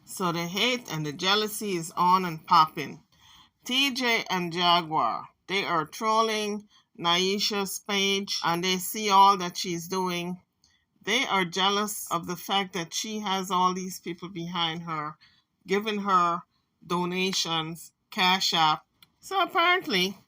So the hate and the jealousy is on and popping. TJ and Jaguar, they are trolling Niesha's page and they see all that she's doing. They are jealous of the fact that she has all these people behind her, giving her donations, cash app. So apparently,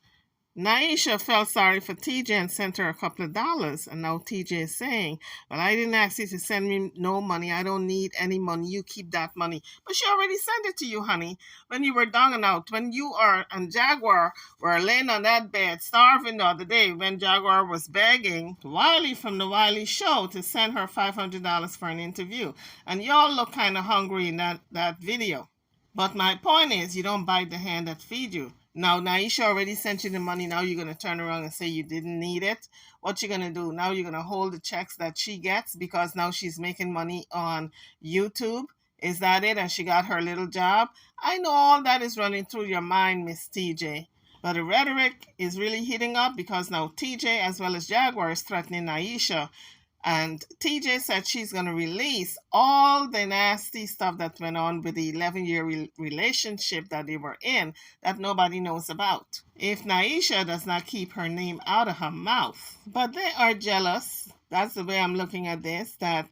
Naisha felt sorry for TJ and sent her a couple of dollars. And now TJ is saying, well, I didn't ask you to send me no money. I don't need any money. You keep that money. But she already sent it to you, honey, when you were down and out. When you and Jaguar were laying on that bed, starving the other day, when Jaguar was begging Wiley from the Wiley Show to send her $500 for an interview. And y'all look kind of hungry in that video. But my point is, you don't bite the hand that feeds you. Now, Naisha already sent you the money. Now you're going to turn around and say you didn't need it. What you going to do? Now you're going to hold the checks that she gets because now she's making money on YouTube. Is that it? And she got her little job? I know all that is running through your mind, Miss TJ. But the rhetoric is really heating up because now TJ as well as Jaguar is threatening Naisha. And TJ said she's going to release all the nasty stuff that went on with the 11-year relationship that they were in that nobody knows about. If Naisha does not keep her name out of her mouth. But they are jealous. That's the way I'm looking at this, that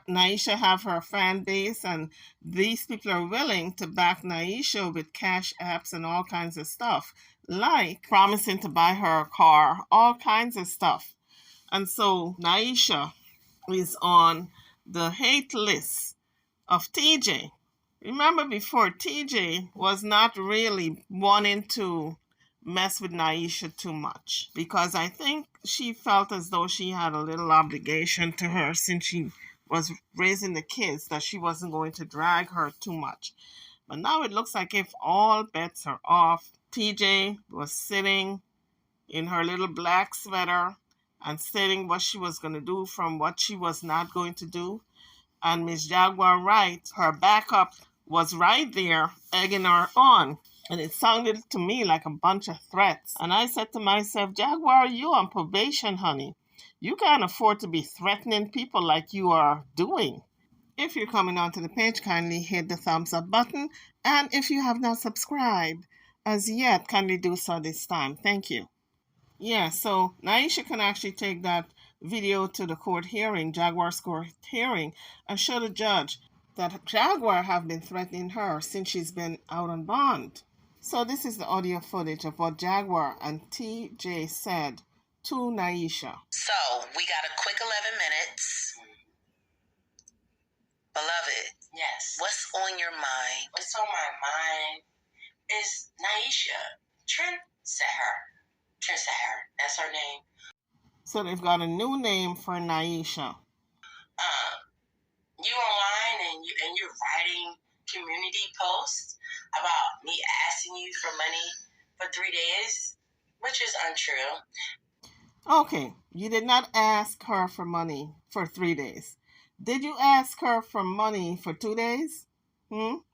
Naisha have her fan base and these people are willing to back Naisha with cash apps and all kinds of stuff, like promising to buy her a car, all kinds of stuff. And so Naisha is on the hate list of TJ. Remember before, TJ was not really wanting to mess with Naisha too much because I think she felt as though she had a little obligation to her since she was raising the kids, that she wasn't going to drag her too much. But now it looks like if all bets are off, TJ was sitting in her little black sweater and stating what she was going to do from what she was not going to do. And Miss Jaguar Wright, her backup, was right there egging her on. And it sounded to me like a bunch of threats. And I said to myself, Jaguar, you on probation, honey. You can't afford to be threatening people like you are doing. If you're coming onto the page, kindly hit the thumbs up button. And if you have not subscribed as yet, kindly do so this time. Thank you. Yeah, so Naisha can actually take that video to the court hearing, Jaguar's court hearing, and show the judge that Jaguar have been threatening her since she's been out on bond. So this is the audio footage of what Jaguar and TJ said to Naisha. So we got a quick 11 minutes. Beloved, yes. What's on your mind? What's on my mind is Niesha. Trendsetter. That's her name. So they've got a new name for Niesha. You online and you're writing community posts about me asking you for money for 3 days, which is untrue. Okay, you did not ask her for money for 3 days. Did you ask her for money for 2 days?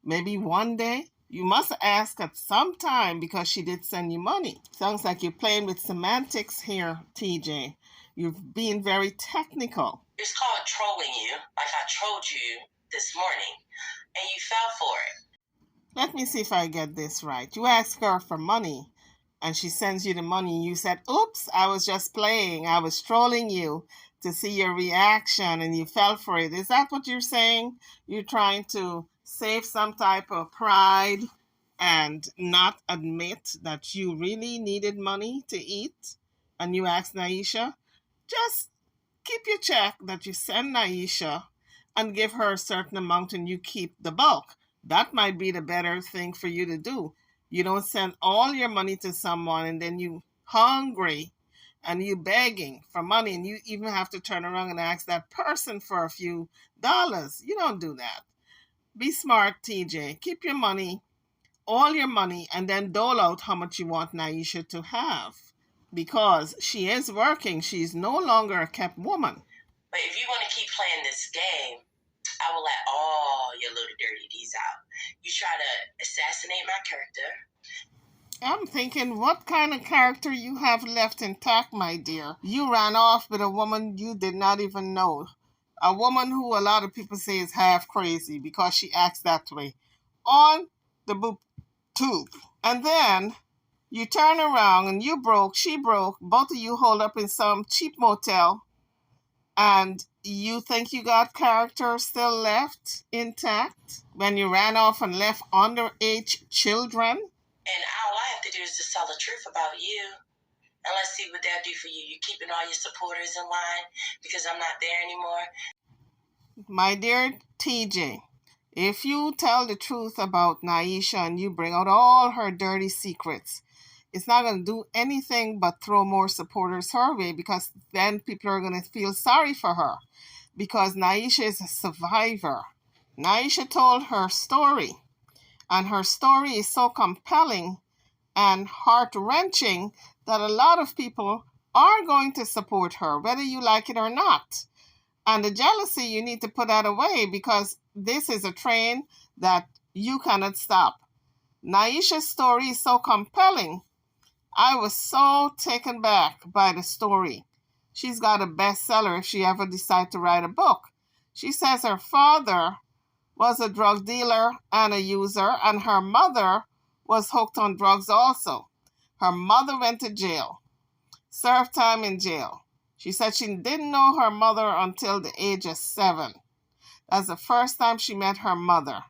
Maybe 1 day? You must ask at some time because she did send you money. Sounds like you're playing with semantics here, TJ. You're being very technical. It's called trolling you, like I trolled you this morning, and you fell for it. Let me see if I get this right. You asked her for money, and she sends you the money, and you said, oops, I was just playing. I was trolling you to see your reaction, and you fell for it. Is that what you're saying? You're trying to save some type of pride and not admit that you really needed money to eat, and you asked Naisha? Just keep your check that you send Naisha and give her a certain amount and you keep the bulk. That might be the better thing for you to do. You don't send all your money to someone and then you hungry and you begging for money and you even have to turn around and ask that person for a few dollars. You don't do that. Be smart, TJ. Keep your money, all your money, and then dole out how much you want Naisha to have. Because she is working. She's no longer a kept woman. But if you want to keep playing this game, I will let all your little dirty deeds out. You try to assassinate my character. I'm thinking, what kind of character you have left intact, my dear? You ran off with a woman you did not even know. A woman who a lot of people say is half crazy because she acts that way on the boob tube. And then you turn around and you broke, she broke, both of you hold up in some cheap motel, and you think you got character still left intact when you ran off and left underage children? And all I have to do is just tell the truth about you. And let's see what they'll do for you. You're keeping all your supporters in line because I'm not there anymore. My dear TJ, if you tell the truth about Niesha and you bring out all her dirty secrets, it's not going to do anything but throw more supporters her way, because then people are going to feel sorry for her, because Niesha is a survivor. Niesha told her story, and her story is so compelling and heart-wrenching that a lot of people are going to support her, whether you like it or not. And the jealousy, you need to put that away, because this is a train that you cannot stop. Niesha's story is so compelling. I was so taken back by the story. She's got a bestseller if she ever decides to write a book. She says her father was a drug dealer and a user, and her mother was hooked on drugs also. Her mother went to jail, served time in jail. She said she didn't know her mother until the age of 7. That's the first time she met her mother.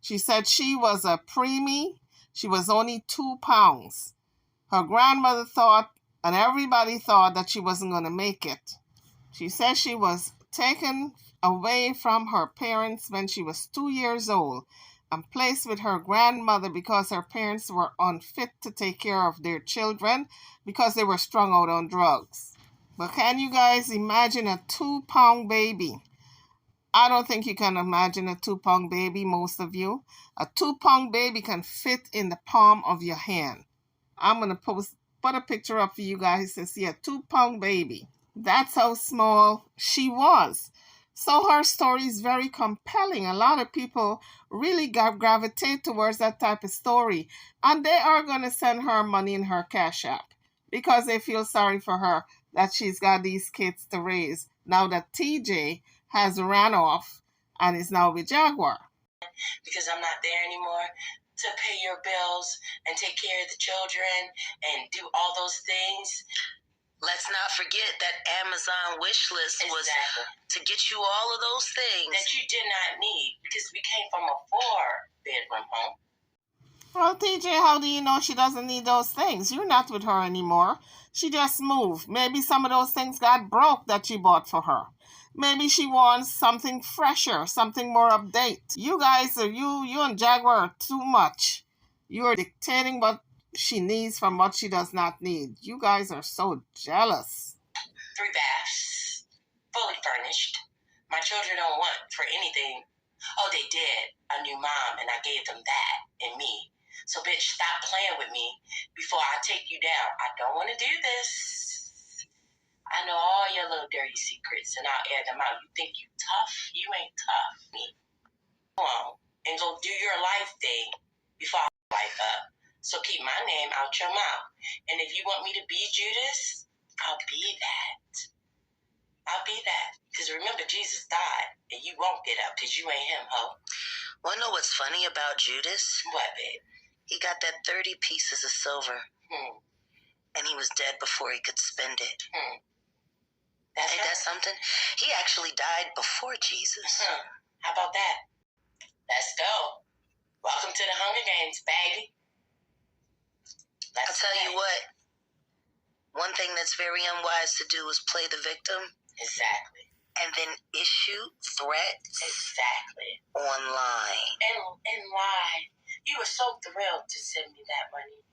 She said she was a preemie. She was only 2 pounds. Her grandmother thought, and everybody thought, that she wasn't going to make it. She said she was taken away from her parents when she was 2 years old and placed with her grandmother because her parents were unfit to take care of their children because they were strung out on drugs. But can you guys imagine a 2-pound baby? I don't think you can imagine a 2-pound baby, most of you. A 2-pound baby can fit in the palm of your hand. I'm going to put a picture up for you guys to see a 2-pound baby. That's how small she was. So her story is very compelling. A lot of people really gravitate towards that type of story. And they are going to send her money in her Cash App because they feel sorry for her that she's got these kids to raise now that TJ has ran off and is now with Jaguar. Because I'm not there anymore to pay your bills and take care of the children and do all those things. Let's not forget that Amazon wish list was to get you all of those things that you did not need because we came from a 4-bedroom home. Well, TJ, how do you know she doesn't need those things? You're not with her anymore. She just moved. Maybe some of those things got broke that you bought for her. Maybe she wants something fresher, something more update. You guys, you and Jaguar are too much. You are dictating what she needs from what she does not need. You guys are so jealous. 3 baths, fully furnished. My children don't want for anything. Oh, they did. A new mom, and I gave them that and me. So, bitch, stop playing with me before I take you down. I don't want to do this. I know all your little dirty secrets, and I'll air them out. You think you tough? You ain't tough. Me. Go on and go do your life thing before I life up. So keep my name out your mouth. And if you want me to be Judas, I'll be that. I'll be that. Because remember, Jesus died, and you won't get up because you ain't him, ho. Wanna know what's funny about Judas? What, babe? He got that 30 pieces of silver, and he was dead before he could spend it. Ain't that something? He actually died before Jesus. How about that? Let's go. Welcome to the Hunger Games, baby. I'll tell you what. One thing that's very unwise to do is play the victim. Exactly. And then issue threats. Exactly. Online. And lie. You were so thrilled to send me that money.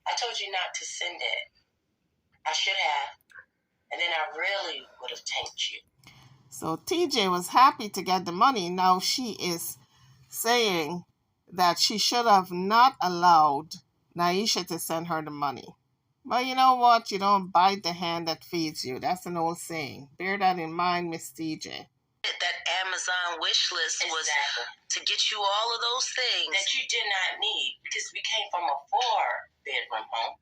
I told you not to send it. I should have. And then I really would have tanked you. So TJ was happy to get the money. Now she is saying that she should have not allowed Niesha to send her the money. But you know what? You don't bite the hand that feeds you. That's an old saying. Bear that in mind, Miss TJ. That Amazon wish list was to get you all of those things that you did not need because we came from a 4-bedroom home.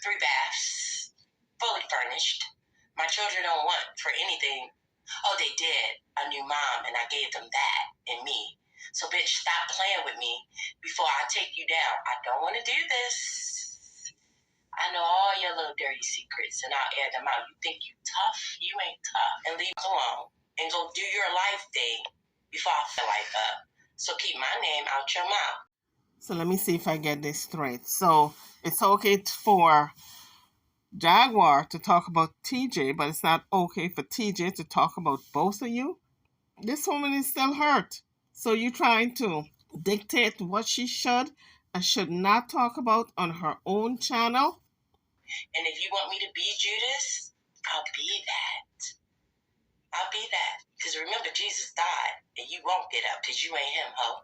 3 baths, fully furnished. My children don't want for anything. Oh, they did. A new mom, and I gave them that and me. So, bitch, stop playing with me before I take you down. I don't want to do this. I know all your little dirty secrets, and I'll air them out. You think you tough? You ain't tough. And leave alone. And go do your life thing before I fill life up. So keep my name out your mouth. So let me see if I get this straight. So it's okay for Jaguar to talk about TJ, but it's not okay for TJ to talk about both of you? This woman is still hurt. So you're trying to dictate what she should and should not talk about on her own channel? And if you want me to be Judas, I'll be that. I'll be that. Because remember, Jesus died, and you won't get up because you ain't him, ho.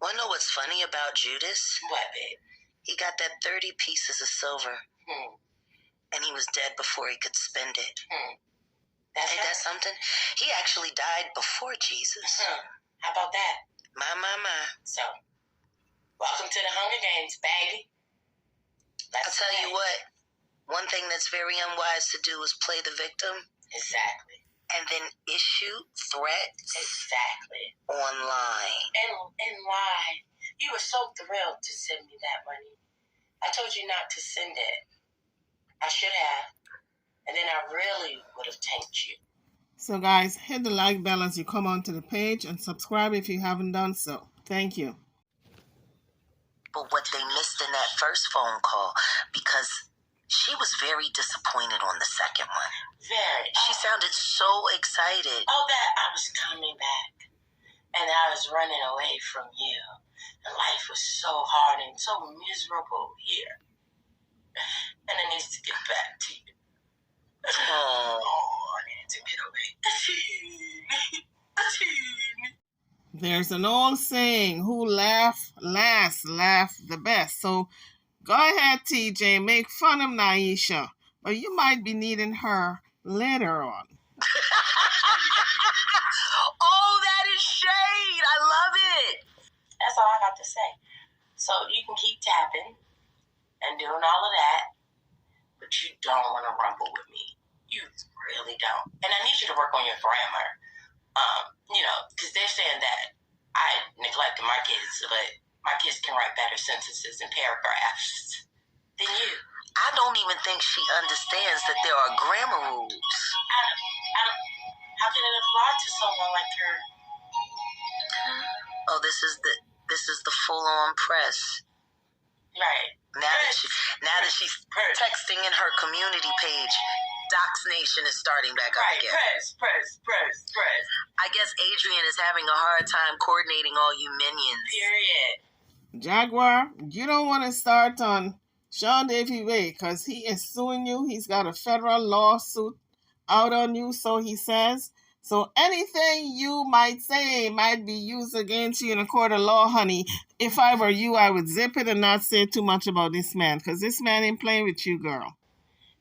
Wanna know what's funny about Judas? What, babe? He got that 30 pieces of silver, and he was dead before he could spend it. Ain't that something? He actually died before Jesus. How about that? My. So, welcome to the Hunger Games, baby. I'll tell you what, one thing that's very unwise to do is play the victim. Exactly. And then issue threats. Exactly. Online. And lie. You were so thrilled to send me that money. I told you not to send it. I should have. And then I really would have tanked you. So guys, hit the like bell as you come onto the page and subscribe if you haven't done so. Thank you. But what they missed in that first phone call, because she was very disappointed on the second one. Very. She sounded so excited. Oh, that I was coming back. And I was running away from you. And life was so hard and so miserable here. And I need to get back to you. Oh, I need to get away. There's an old saying, who laugh last, laugh the best. So go ahead, TJ, make fun of Niesha, but you might be needing her later on. Oh, that is shade. I love it. That's all I got to say. So you can keep tapping and doing all of that, but you don't want to rumble with me. You really don't. And I need you to work on your grammar. Because they're saying that I neglected my kids, but my kids can write better sentences and paragraphs than you. I don't even think she understands that there are grammar rules. How can it apply to someone like her? Oh, this is the full-on press. Right. Now that she's texting in her community page, Docs Nation is starting back up again. Press. I guess Adrian is having a hard time coordinating all you minions. Period. Jaguar, you don't want to start on Sean Davy Way because he is suing you. He's got a federal lawsuit out on you, so he says. So anything you might say might be used against you in a court of law, honey. If I were you, I would zip it and not say too much about this man, because this man ain't playing with you, girl.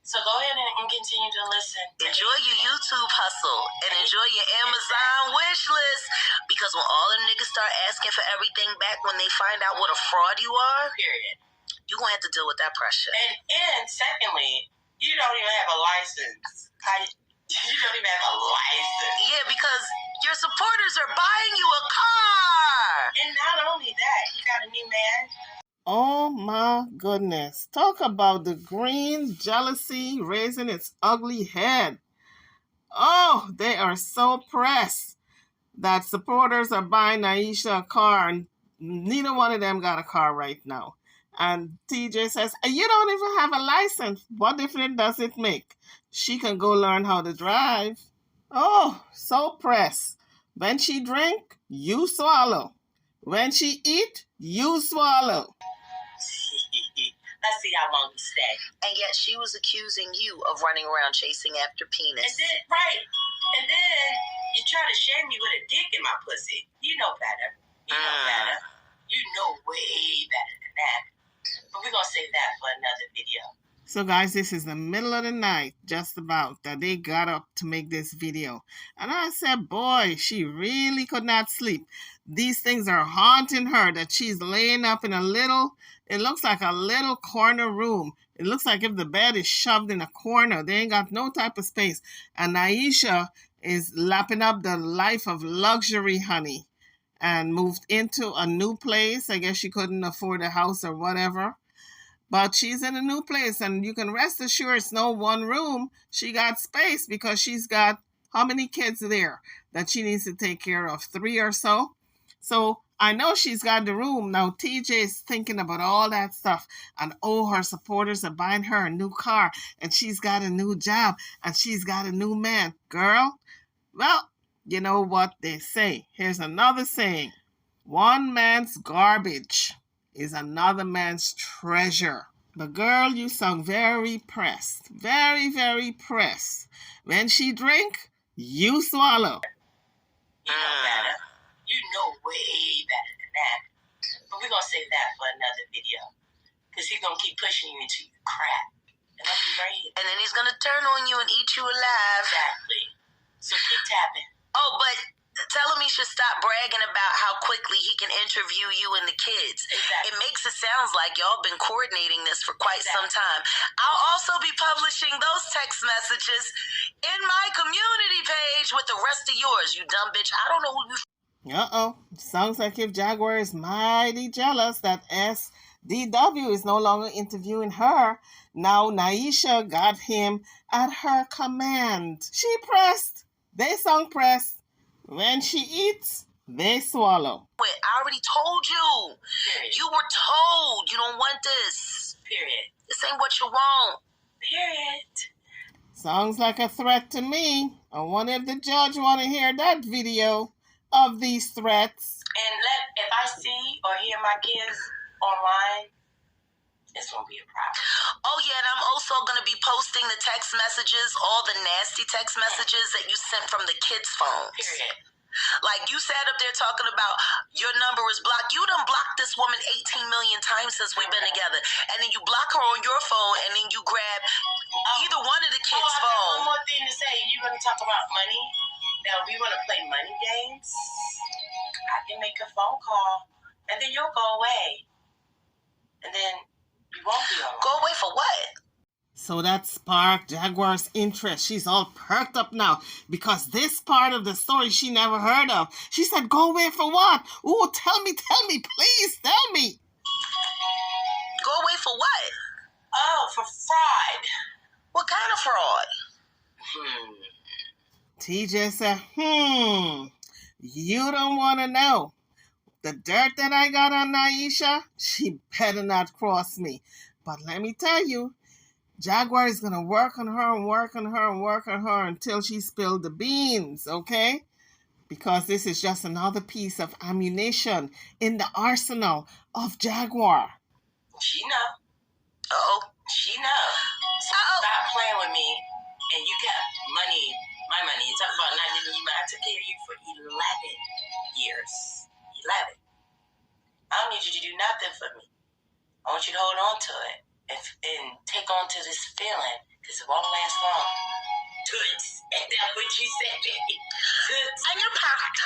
So go ahead and continue to listen. Enjoy your YouTube hustle and enjoy your Amazon wish list. Because when all the niggas start asking for everything back when they find out what a fraud you are, period, you're going to have to deal with that pressure. And secondly, you don't even have a license. You don't even have a license. Yeah, because your supporters are buying you a car. And not only that, you got a new man. Oh my goodness. Talk about the green jealousy raising its ugly head. Oh, they are so pressed that supporters are buying Niesha a car, and neither one of them got a car right now. And TJ says, you don't even have a license. What difference does it make? She can go learn how to drive. Oh, so pressed. When she drink, you swallow. When she eat, you swallow. Let's see how long you stay. And yet she was accusing you of running around chasing after penis. And then, right. And then you try to shame me with a dick in my pussy. You know better. You know better. You know way better than that. But we're going to save that for another video. So guys, this is the middle of the night, just about, that they got up to make this video. And I said, boy, she really could not sleep. These things are haunting her, that she's laying up in a little, it looks like a little corner room. It looks like if the bed is shoved in a corner, they ain't got no type of space. And Niesha is lapping up the life of luxury, honey, and moved into a new place. I guess she couldn't afford a house or whatever. But she's in a new place, and you can rest assured it's no one room. She got space because she's got how many kids there that she needs to take care of? 3 or so. So I know she's got the room. Now TJ is thinking about all that stuff. And oh, her supporters are buying her a new car. And she's got a new job. And she's got a new man. Girl, well, you know what they say. Here's another saying. One man's garbage is another man's treasure. But girl, you sound very pressed. Very, very pressed. When she drink, you swallow. You know better. You know way better than that. But we're going to save that for another video. Because he's going to keep pushing you into your crap. And I'm be right here. And then he's going to turn on you and eat you alive. Exactly. So keep tapping. Oh, but tell him he should stop bragging about how quickly he can interview you and the kids. Exactly. It makes it sound like y'all been coordinating this for quite some time. I'll also be publishing those text messages in my community page with the rest of yours, you dumb bitch. I don't know who you... Uh-oh. Sounds like if Jaguar is mighty jealous that SDW is no longer interviewing her. Now Niesha got him at her command. She pressed. They sound pressed. When she eats, they swallow. Wait, I already told you. Period. You were told you don't want this. Period. This ain't what you want. Period. Sounds like a threat to me. I wonder if the judge want to hear that video of these threats. And if I see or hear my kids online, it's going to be a problem. Oh, yeah, and I'm also going to be posting the text messages, all the nasty text messages that you sent from the kids' phones. Period. Like, you sat up there talking about your number is blocked. You done blocked this woman 18 million times since we've been together. And then you block her on your phone, and then you grab either one of the kids' phones. One more thing to say. You want to talk about money? Now, we want to play money games. I can make a phone call, and then you'll go away. And then you won't be alone. Go away for what? So that sparked Jaguar's interest. She's all perked up now because this part of the story she never heard of. She said, go away for what? Ooh, tell me, please, tell me. Go away for what? Oh, for fraud. What kind of fraud? TJ said, you don't want to know. The dirt that I got on Niesha, she better not cross me. But let me tell you, Jaguar is going to work on her and work on her and work on her until she spilled the beans, okay? Because this is just another piece of ammunition in the arsenal of Jaguar. She know. Uh-oh. She know. So stop playing with me and you got money, my money. You talk about not giving you money. I took care of you for 11 years. 11. I don't need you to do nothing for me. I want you to hold on to it. And take on to this feeling, because it won't last long. Toots, and that's what you said. Toots. And you're packed,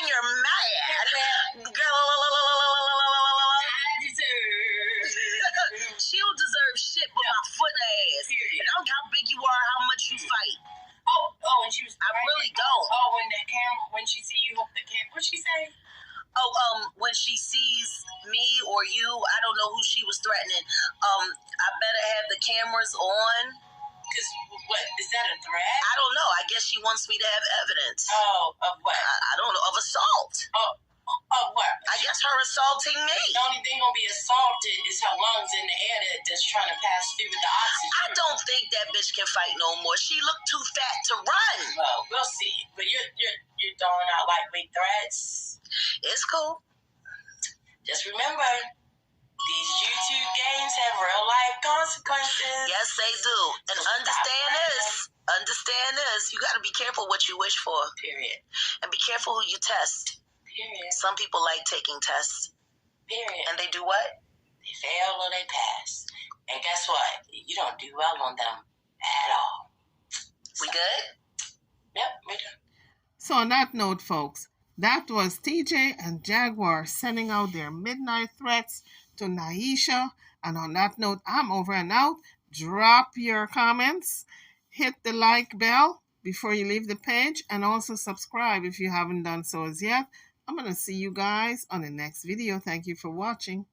and you're mad. Girl, I deserve. She don't deserve shit but my foot ass. Period. I don't care how big you are, how much you fight. Oh, and she was. I really don't. Oh, when she see you, what'd she say? When she sees me or you, I don't know who she was threatening. I better have the cameras on. Because, what, is that a threat? I don't know. I guess she wants me to have evidence. Oh, of what? I don't know. Of assault. Of what? I guess her assaulting me. The only thing gonna be assaulted is her lungs in the air that's trying to pass through with the oxygen. I don't think that bitch can fight no more. She looked too fat to run. Well, we'll see. But you're throwing out lightweight threats. It's cool. Just remember, these YouTube games have real life consequences. Yes, they do. And understand this. You got to be careful what you wish for. Period. And be careful who you test. Period. Some people like taking tests. Period. And they do what? They fail or they pass. And guess what? You don't do well on them at all. We good? Yep, we do. So on that note, folks, that was TJ and Jaguar sending out their midnight threats to Niesha. And on that note, I'm over and out. Drop your comments. Hit the like bell. before you leave the page, and also subscribe if you haven't done so as yet. I'm going to see you guys on the next video. Thank you for watching.